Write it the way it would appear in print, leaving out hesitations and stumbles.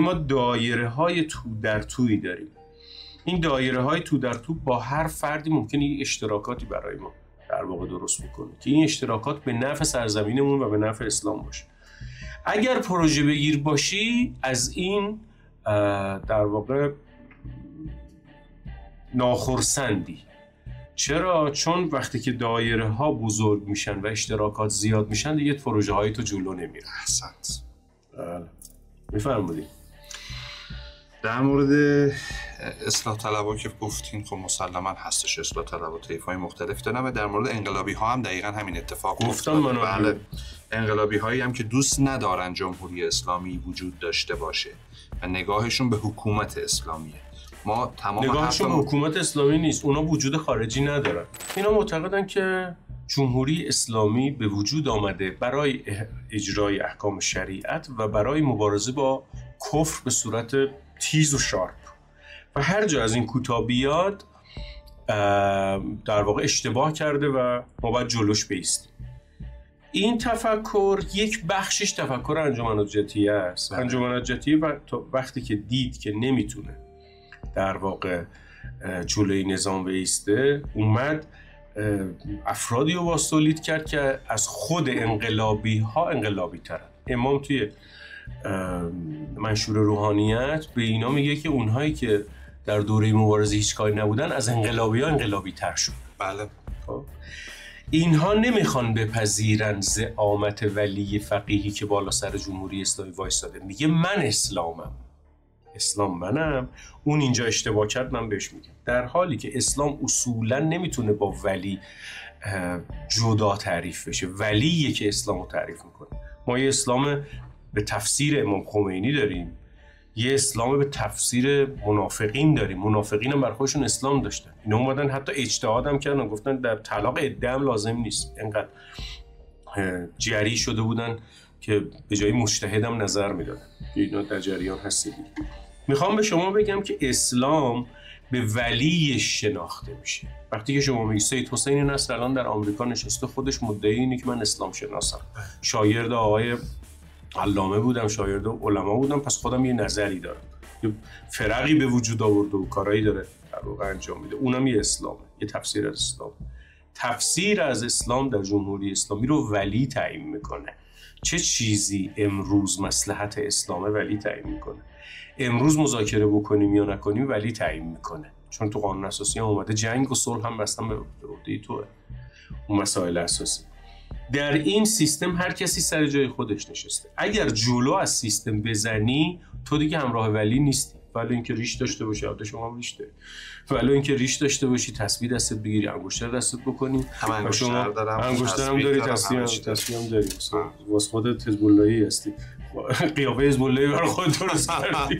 ما دایره های تو در تویی داریم. این دایره های تو در تو با هر فردی ممکنه یک اشتراکاتی برای ما در واقع درست میکنه که این اشتراکات به نفع سرزمینمون و به نفع اسلام باشه. اگر پروژه بگیر باشی از این در واقع ناخرسندی. چرا؟ چون وقتی که دایره ها بزرگ میشن و اشتراکات زیاد میشن دیگه پروژه های تو جلو نمیره. احسنت. میفرمایید. در مورد اصلاح طلبا که گفتین خب مسلما هستش، اصلاح طلبا طیف‌های مختلف دارن و در مورد انقلابی ها هم دقیقاً همین اتفاق گفتم. بله، انقلابی هایی هم که دوست ندارن جمهوری اسلامی وجود داشته باشه و نگاهشون به حکومت اسلامیه. ما تمام نگاهشون به حکومت اسلامی نیست، اونا وجود خارجی ندارن. اینا معتقدن که جمهوری اسلامی به وجود آمده برای اجرای احکام شریعت و برای مبارزه با کفر به صورت تیز و شارپ و هر جا از این کوتاه بیاد در واقع اشتباه کرده و ما باید جلوش بایستیم. این تفکر یک بخشش تفکر انجمن حجتیه است. انجمن حجتیه وقتی که دید که نمیتونه در واقع جلوی نظام بایسته اومد افرادی رو واسطولید کرد که از خود انقلابی ها انقلابی ترن. امام توی منشور روحانیت به اینا میگه که اونهایی که در دوره مبارزه هیچ کاری نبودن از انقلابی ها انقلابی تر شد. بله. اینها نمیخوان بپذیرن زعامت ولی فقیهی که بالا سر جمهوری اسلامی وایستاده. میگه من اسلامم، اسلام منم، اون اینجا اشتباه کرد من بهش میگم. در حالی که اسلام اصولا نمیتونه با ولی جدا تعریف بشه. ولیه که اسلامو تعریف میکنه. ما یه اسلام به تفسیر امام خمینی داریم، یه اسلام به تفسیر منافقین داریم. منافقین هم بر خودشون اسلام داشتن. اینا اومدن حتی اجتهاد هم کردن، گفتن در طلاق عده هم لازم نیست. اینقدر جری شده بودن که به جای مجتهد هم نظر میدادن. اینا در جریان هستید. میخوام به شما بگم که اسلام به ولیش شناخته میشه. وقتی که شما میگی سید حسین نصر الان در آمریکا نشسته، خودش مدعی اینه که من اسلام شناسم، شاگرد آقای علامه بودم، شاگرد علما بودم، پس خودم یه نظری دارم، یه فرقی به وجود آورده و کارایی داره در واقع انجام میده، اونم یه اسلامه، یه تفسیر از اسلام. تفسیر از اسلام در جمهوری اسلامی رو ولی تعیین میکنه. چه چیزی امروز مصلحت اسلامه ولی تعیین میکنه. امروز مذاکره بکنیم یا نکنیم ولی تعیین میکنه، چون تو قانون اساسی هم اومده جنگ و صلح هم بستن به عهده توه. اون مسائل اساسی در این سیستم هر کسی سر جای خودش نشسته. اگر جلو از سیستم بزنی تو دیگه همراه ولی نیستی. ولی اینکه ریش داشته باشی، البته شما هم ریش داری، ولی اینکه ریش داشته باشی، تسبیح دستت بگیری، انگشتر دستت بکنی، انگشتر دارم، انگشتر هم داری، تسبیح هم داری، واسه خودت حزب اللهی هستی، قیافه حزب اللهی برای خودت درست کردی.